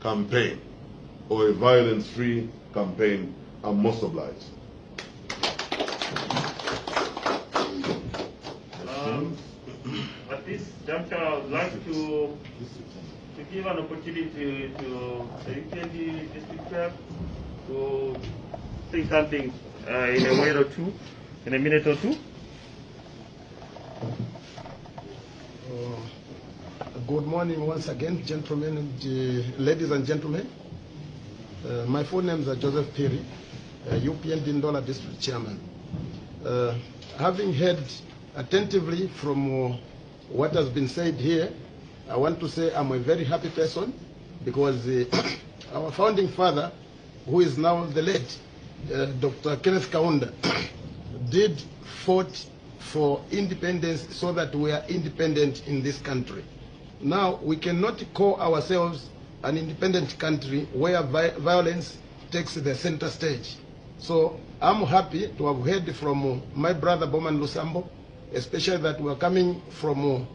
campaign or a violence-free campaign. I'm most obliged. At this juncture, I would like to give an opportunity to the Upnd district clerk to say something in a word or two, in a minute or two. Good morning once again, gentlemen and ladies and gentlemen. My full names are Joseph Piri, Upnd NDOLA district chairman. Having heard attentively from what has been said here, I want to say I'm a very happy person because our founding father, who is now the late Dr. Kenneth Kaunda, did fought for independence so that we are independent in this country. Now, we cannot call ourselves an independent country where violence takes the center stage. So I'm happy to have heard from my brother Bowman Lusambo, especially that we are coming from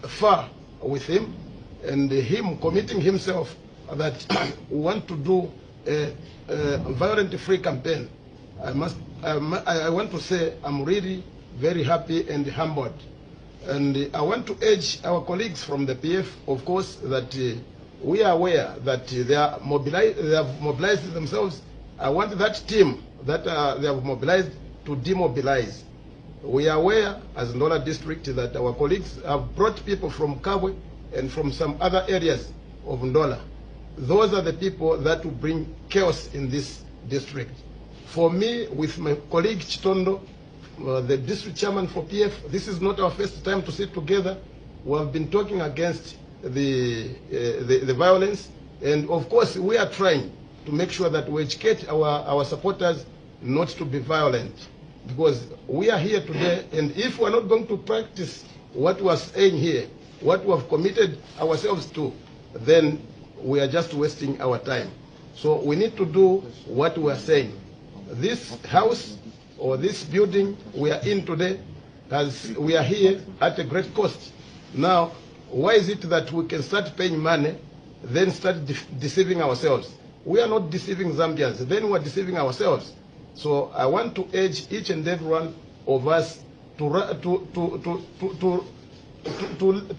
far with him, and him committing himself that we want to do a violent-free campaign. I want to say I'm really very happy and humbled. And I want to urge our colleagues from the PF, of course, that we are aware that they have mobilized themselves. I want that team that they have mobilized to demobilize. We are aware, as NDOLA district, that our colleagues have brought people from Kabwe and from some other areas of NDOLA. Those are the people that will bring chaos in this district. For me, with my colleague Chitondo, the district chairman for PF, this is not our first time to sit together. We have been talking against the violence, and of course we are trying to make sure that we educate our supporters not to be violent, because we are here today, and if we are not going to practice what we are saying here, what we have committed ourselves to, then we are just wasting our time. So we need to do what we are saying. This house or this building we are in today, we are here at a great cost. Now, why is it that we can start paying money, then start deceiving ourselves? We are not deceiving Zambians, then we are deceiving ourselves. So I want to urge each and every one of us to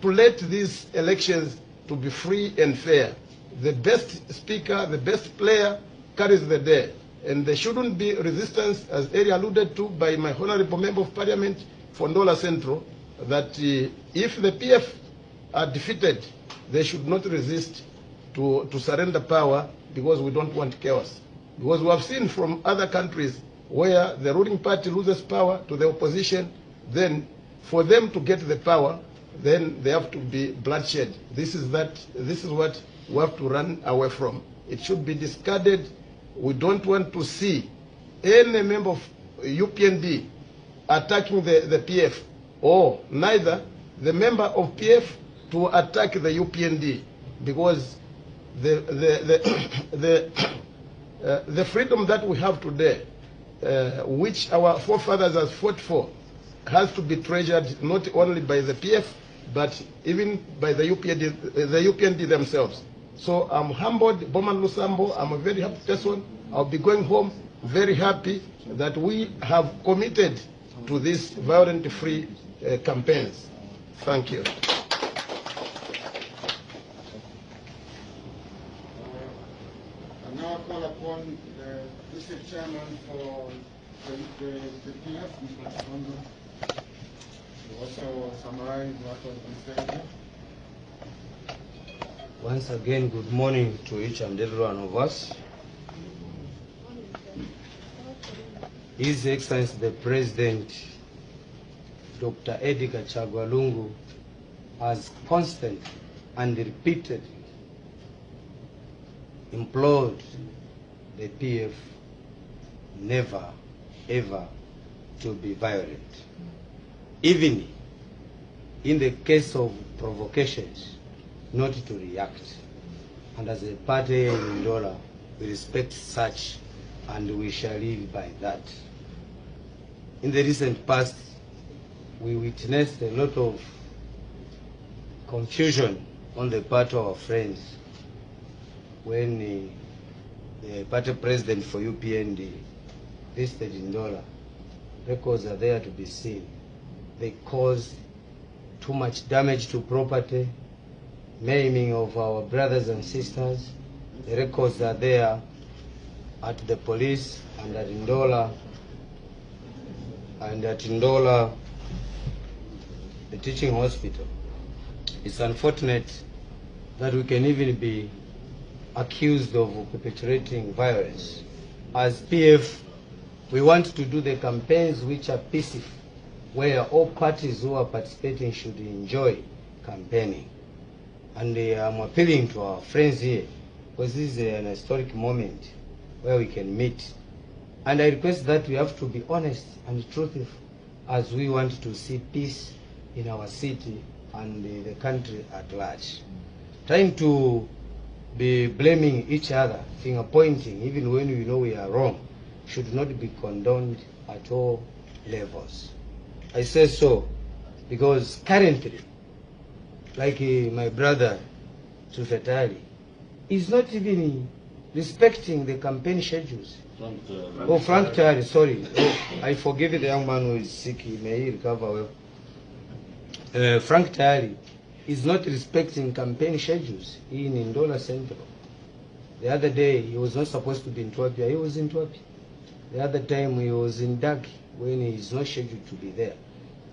let these elections to be free and fair. The best speaker, the best player carries the day. And there shouldn't be resistance, as earlier alluded to by my honorable member of parliament for NDOLA Central, that if the PF are defeated, they should not resist to surrender power, because we don't want chaos. Because we have seen from other countries where the ruling party loses power to the opposition, then for them to get the power, then they have to be bloodshed. This is what we have to run away from. It should be discarded. We don't want to see any member of UPND attacking the PF, or neither the member of PF to attack the UPND, because the freedom that we have today, which our forefathers have fought for, has to be treasured not only by the PF, but even by the UPND themselves. So I'm humbled, Bowman Lusambo. I'm a very happy person. I'll be going home very happy that we have committed to these violent-free campaigns. Thank you. I now call upon the district chairman for the PF, Mr. Chitondo, to also summarize what has been said here. Once again, good morning to each and every one of us. His Excellency the President, Dr. Edgar Chagwa Lungu, has constantly and repeatedly implored the PF never, ever to be violent. Even in the case of provocations, not to react. And as a party in NDOLA, we respect such, and we shall live by that. In the recent past, we witnessed a lot of confusion on the part of our friends when the party president for UPND listed NDOLA, records are there to be seen. They caused too much damage to property, maiming of our brothers and sisters. The records are there at the police and at NDOLA, the teaching hospital. It's unfortunate that we can even be accused of perpetrating violence. As PF, we want to do the campaigns which are peaceful, where all parties who are participating should enjoy campaigning. And I'm appealing to our friends here, because this is an historic moment where we can meet. And I request that we have to be honest and truthful as we want to see peace in our city and the country at large. Trying to be blaming each other, finger pointing, even when we know we are wrong, should not be condoned at all levels. I say so because currently, like my brother Tayali, is not even respecting the campaign schedules. Frank Tayali, sorry. I forgive the young man who is sick, may he recover well. Frank Tayali is not respecting campaign schedules in NDOLA Central. The other day, he was not supposed to be in Twapia. He was in Twapia. The other time, he was in Dagi when he is not scheduled to be there.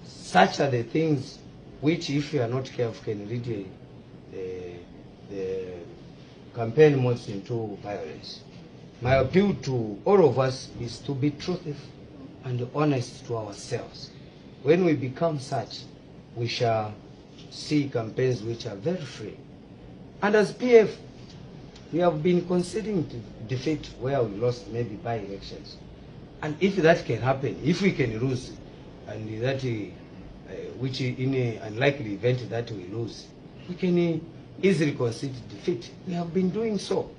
Such are the things which, if you are not careful, can lead the campaign modes into violence. My appeal to all of us is to be truthful and honest to ourselves. When we become such, we shall see campaigns which are very free. And as PF, we have been conceding defeat where we lost maybe by elections. And if that can happen, if we can lose, and that which in an unlikely event that we lose, we can easily concede defeat. We have been doing so.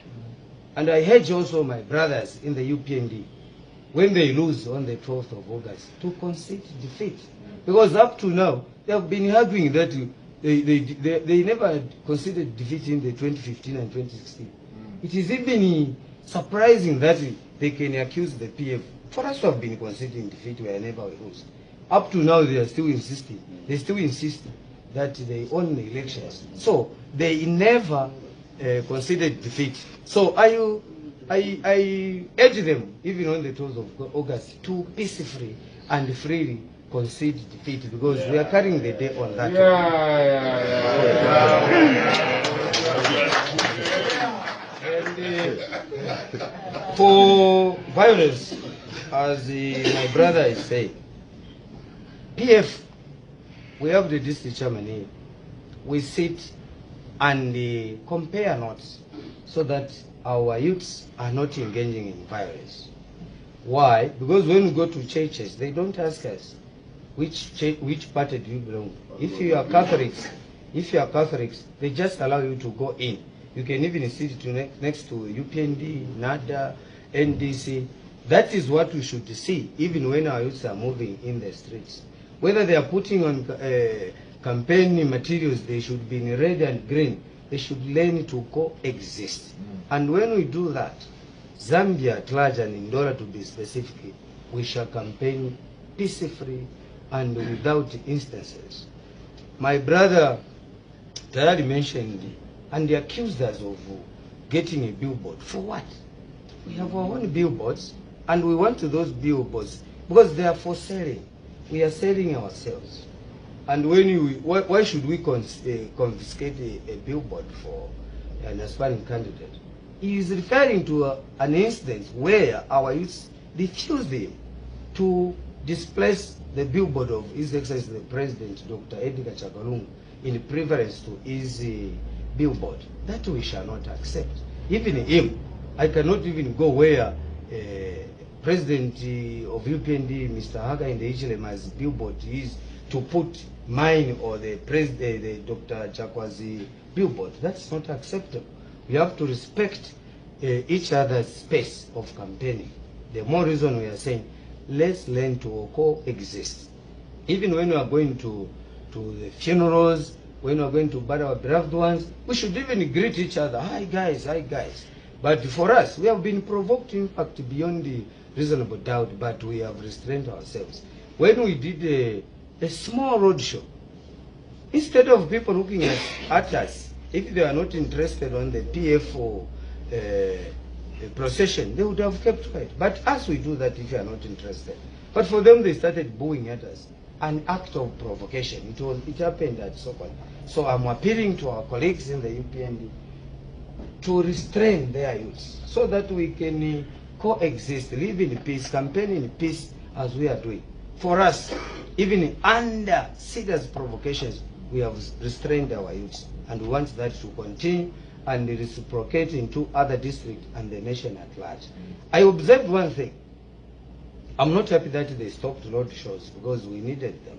And I urge also my brothers in the UPND, when they lose on the 12th of August, to concede defeat. Because up to now, they have been arguing that they never conceded defeat in the 2015 and 2016. It is even surprising that they can accuse the PF. For us to have been conceding defeat whenever we lose. Up to now, they are still insisting. They still insist that they own the elections. So they never conceded defeat. So I urge them, even on the 12th of August, to peacefully and freely concede defeat, because we are carrying the day on that. And for violence, as my brother is saying, PF, we have the district chairman here. We sit and compare notes so that our youths are not engaging in violence. Why? Because when we go to churches, they don't ask us which party do you belong to. If you are Catholics, they just allow you to go in. You can even sit next to UPND, NADA, NDC. That is what we should see, even when our youths are moving in the streets. Whether they are putting on campaign materials, they should be in red and green. They should learn to coexist. And when we do that, Zambia at large, and NDOLA to be specific, we shall campaign peacefully and without instances. My brother Tayali mentioned, and they accused us of getting a billboard. For what? We have our own billboards, and we want those billboards because they are for selling. We are selling ourselves. And why should we confiscate a billboard for an aspiring candidate? He is referring to an instance where our youth refused him to displace the billboard of His Excellency the President, Dr. Edgar Chakalungu, in preference to his billboard. That we shall not accept. Even him, I cannot even go where President of UPND, Mr. Haga in the HLM's billboard is to put mine or the Dr. Chakwa's billboard. That's not acceptable. We have to respect each other's space of campaigning. The more reason we are saying, let's learn to coexist. Even when we are going to the funerals when we're going to bury our beloved ones, we should even greet each other. Hi guys, hi guys. But for us, we have been provoked, in fact, beyond the reasonable doubt, but we have restrained ourselves. When we did a small roadshow, instead of people looking at us, if they are not interested on the PF or procession, they would have kept quiet. But as we do that, if you are not interested. But for them, they started booing at us. An act of provocation. It happened at Sokol. So I'm appealing to our colleagues in the UPND to restrain their youths so that we can coexist, live in peace, campaign in peace as we are doing. For us, even under serious provocations, we have restrained our youths, and we want that to continue and reciprocate into other districts and the nation at large. I observed one thing. I'm not happy that they stopped road shows because we needed them.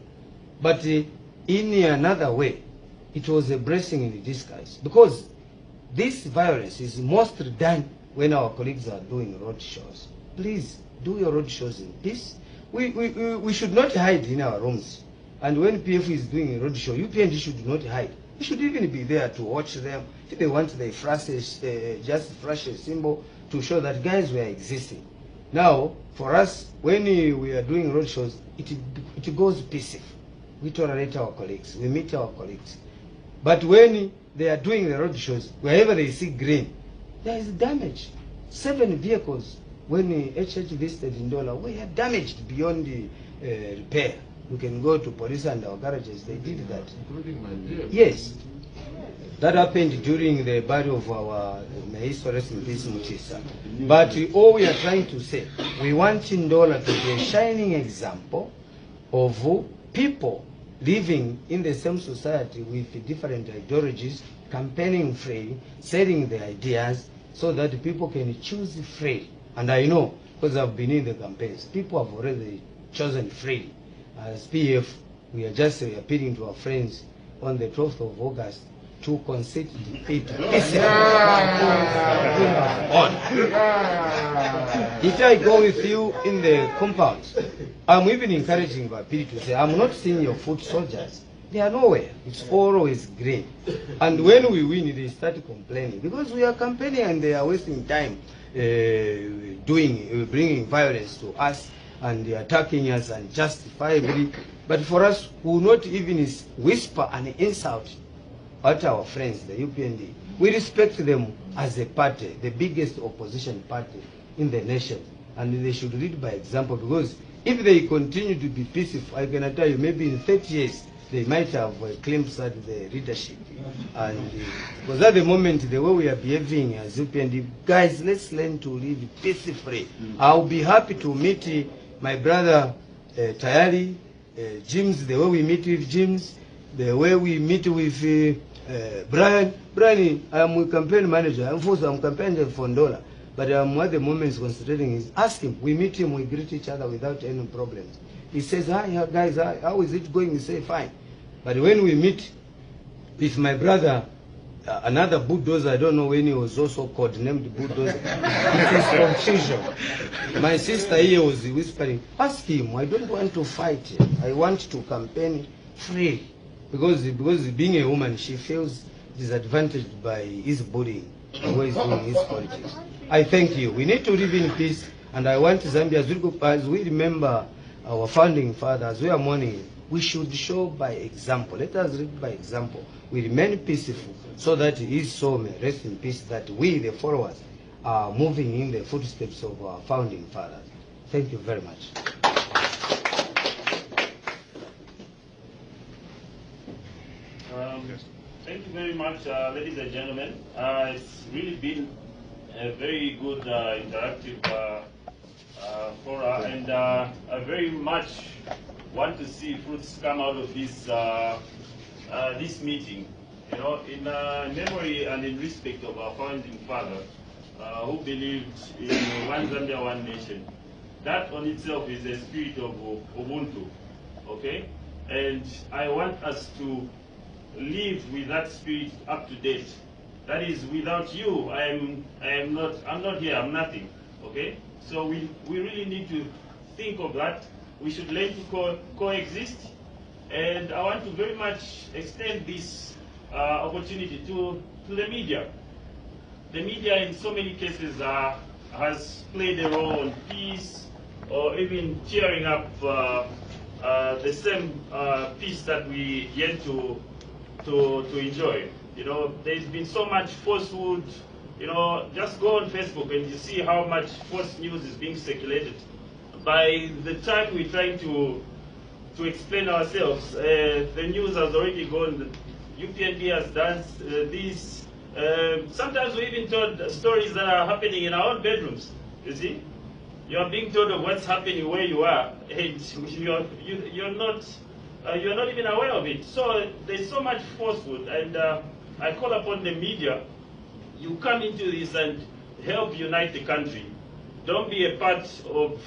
But in another way, it was a blessing in disguise, because this violence is mostly done when our colleagues are doing road shows. Please do your road shows in peace. We should not hide in our rooms. And when PF is doing a road show, UPND should not hide. We should even be there to watch them. If they want, they just flash a symbol to show that, guys, we are existing. Now, for us, when we are doing road shows, it goes peaceful. We tolerate our colleagues. We meet our colleagues. But when they are doing the road shows, wherever they see green, there is damage. 7 vehicles, when HH visited NDOLA, we are damaged beyond the repair. You can go to police and our garages, they did that. Including my dear. Yes. That happened during the burial of our, may he rest in peace, Muchisa. But all we are trying to say, we want NDOLA to be a shining example of people living in the same society with different ideologies, campaigning freely, selling their ideas, so that people can choose freely. And I know, because I've been in the campaigns, people have already chosen freely. As PF, we are just appealing to our friends on the 12th of August to concede defeat. If I go with you in the compound, I'm even encouraging Vapiri to say, I'm not seeing your foot soldiers. They are nowhere. It's always green. And when we win, they start complaining because we are campaigning and they are wasting time bringing violence to us and attacking us unjustifiably. But for us, we will not even whisper an insult at our friends, the UPND. We respect them as a party, the biggest opposition party in the nation. And they should lead by example, because if they continue to be peaceful, I can tell you, maybe in 30 years, they might have a glimpse at the leadership. And because at the moment, the way we are behaving as UPND, guys, let's learn to live peacefully. I'll be happy to meet my brother Tayali, James, the way we meet with James, the way we meet with Brian. Brian, I'm a campaign manager. I'm campaigning for NDOLA. But at the moment is concentrating is ask him. We meet him, we greet each other without any problems. He says, hi guys, how is it going? We say, fine. But when we meet with my brother, another bulldozer, I don't know when he was also codenamed bulldozer, it is confusion. My sister here was whispering, ask him, I don't want to fight him. I want to campaign free. Because being a woman, she feels disadvantaged by his bullying, the way he's doing his politics. I thank you. We need to live in peace, and I want Zambia, as we remember our founding fathers, we are mourning, we should show by example. Let us live by example. We remain peaceful so that his soul may rest in peace, that we, the followers, are moving in the footsteps of our founding fathers. Thank you very much. Thank you very much, ladies and gentlemen. It's really been a very good interactive forum, and I very much want to see fruits come out of this this meeting. You know, in memory and in respect of our founding father, who believed in one Zambia, one nation. That on itself is a spirit of Ubuntu. Okay, and I want us to live with that spirit up to date. That is, without you, I'm not here, I'm nothing. Okay? So we really need to think of that. We should learn to coexist And I want to very much extend this opportunity to the media. The media in so many cases has played a role in peace or even cheering up the same peace that we get to enjoy. You know, there's been so much falsehood. You know, just go on Facebook and you see how much false news is being circulated. By the time we're trying to explain ourselves, the news has already gone. The UPND has done this. Sometimes we even told stories that are happening in our own bedrooms. You see, you are being told of what's happening where you are, and you're not even aware of it. So there's so much falsehood, and I call upon the media. You come into this and help unite the country. Don't be a part of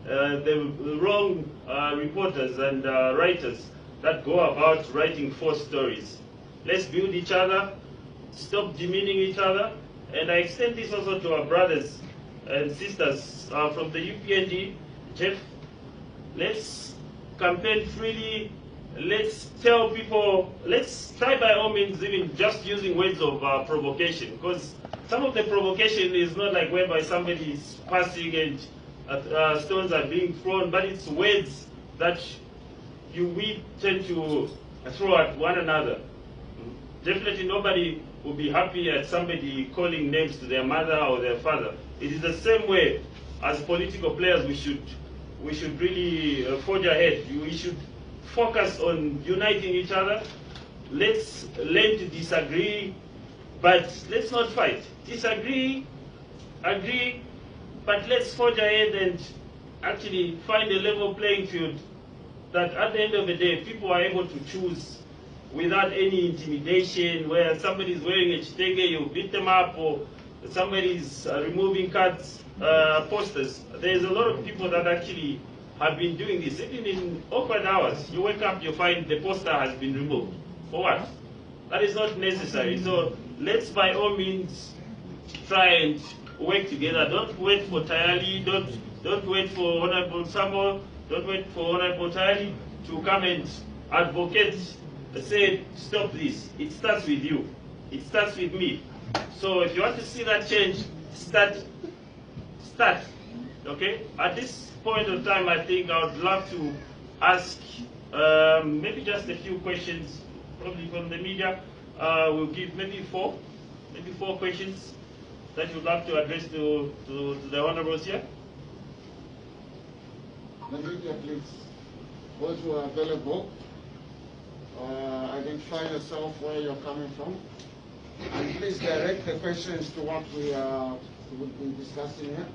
the wrong reporters and writers that go about writing false stories. Let's build each other, stop demeaning each other, and I extend this also to our brothers and sisters from the UPND. Jeff, let's campaign freely. Let's tell people, let's try by all means even just using words of provocation, because some of the provocation is not like whereby somebody is passing and stones are being thrown, but it's words that we tend to throw at one another. Definitely nobody will be happy at somebody calling names to their mother or their father. It is the same way as political players we should really forge ahead. We should focus on uniting each other. Let's learn to disagree, but let's not fight. Disagree, agree, but let's forge ahead and actually find a level playing field that at the end of the day, people are able to choose without any intimidation, where somebody's wearing a chitenge, you beat them up, or somebody's removing cards, posters. There's a lot of people that actually have been doing this. Even in awkward hours, you wake up, you find the poster has been removed. For what? That is not necessary. So let's by all means try and work together. Don't wait for Tayali, don't wait for Honorable Lusambo, don't wait for Honorable Tayali to come and advocate, say, stop this. It starts with you. It starts with me. So if you want to see that change, start. Okay? At this point of time, I think I would love to ask maybe just a few questions, probably from the media. We'll give maybe four questions that you'd like to address to the honorables here. The media, please. Those who are available, identify yourself, where you're coming from, and please direct the questions to what we will be discussing here.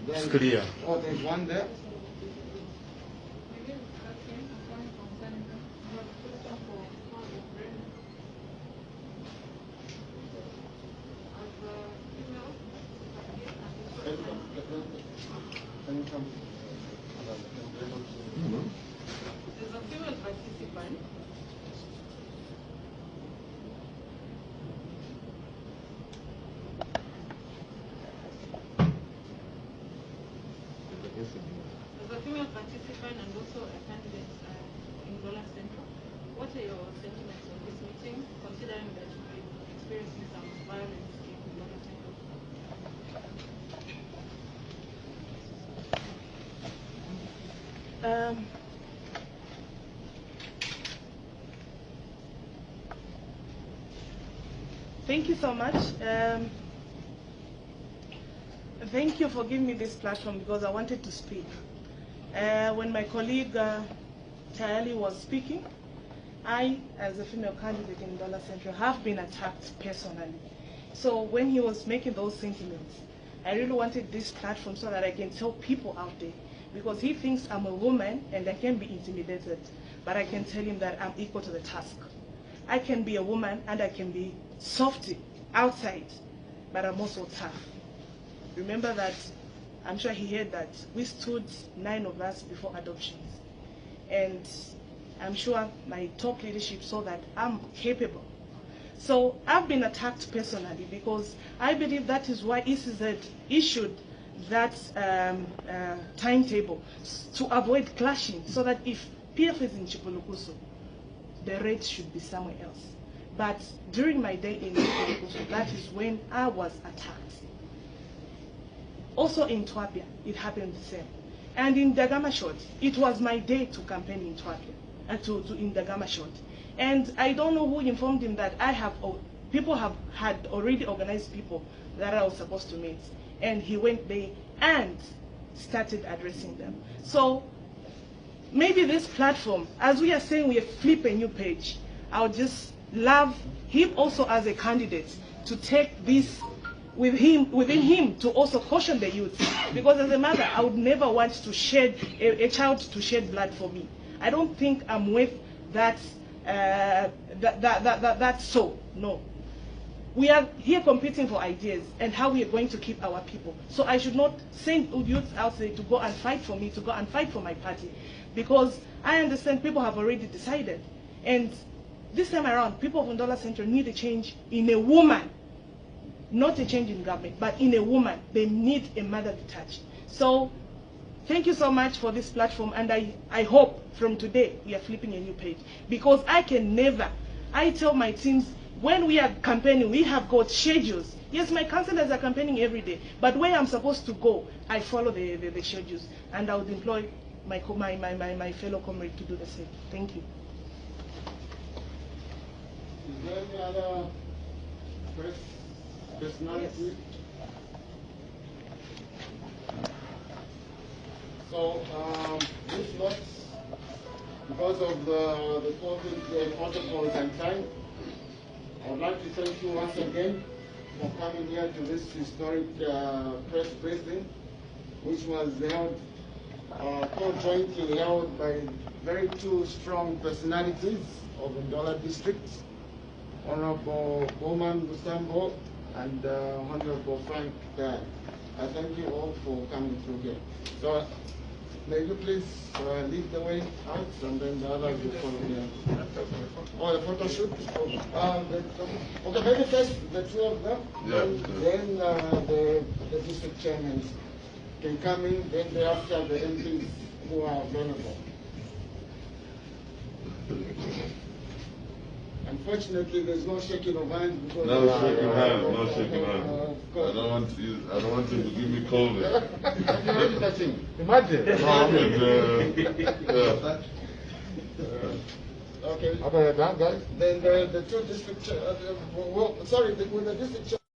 It's clear. Oh, there's one there. Can you come? There's a female participant. There's a female participant and also a candidate in NDOLA Central. What are your sentiments on this meeting, considering that you've been experiencing some violence in NDOLA Central? Thank you so much. Thank you for giving me this platform because I wanted to speak. When my colleague Tayali was speaking, I, as a female candidate in NDOLA Central, have been attacked personally. So when he was making those sentiments, I really wanted this platform so that I can tell people out there, because he thinks I'm a woman and I can be intimidated, but I can tell him that I'm equal to the task. I can be a woman and I can be softy outside, but I'm also tough. Remember that, I'm sure he heard that we stood 9 of us before adoptions. And I'm sure my top leadership saw that I'm capable. So I've been attacked personally because I believe that is why ECZ issued that timetable to avoid clashing, so that if PF is in Chipulukusu, the rate should be somewhere else. But during my day in Chipulukusu, that is when I was attacked. Also in Twapia, it happened the same. And in Dagamashot, it was my day to campaign in Twapia, in Dagamashot. And I don't know who informed him that people had already organized people that I was supposed to meet. And he went there and started addressing them. So maybe this platform, as we are saying, we flip a new page. I would just love him also as a candidate to take this within him to also caution the youth. Because as a mother, I would never want to shed a child to shed blood for me. I don't think I'm worth that. So no. We are here competing for ideas and how we are going to keep our people. So I should not send youth out there to go and fight for me, to go and fight for my party. Because I understand people have already decided. And this time around, people of NDOLA Central need a change in a woman. Not a change in government, but in a woman. They need a mother to touch. So thank you so much for this platform. And I hope from today we are flipping a new page. Because I tell my teams, when we are campaigning, we have got schedules. Yes, my councillors are campaigning every day, but where I'm supposed to go, I follow the schedules, and I would employ my fellow comrade to do the same. Thank you. Is there any other personality? Yes. So, if not, because of the COVID protocols and time, I would like to thank you once again for coming here to this historic press briefing, which was held, co-jointly held by very two strong personalities of NDOLA district, Honorable Bowman Lusambo and Honorable Frank Tayali. I thank you all for coming through here. So, may you please lead the way out, and then the others will follow here. Oh, the photo shoot? Okay, maybe first the two of them, then the district chairmen can come in, then thereafter the MPs who are available. Unfortunately, there's no shaking of hands because no shaking hands. I don't want him to give me cold. Imagine. Okay. Then the two district, with the district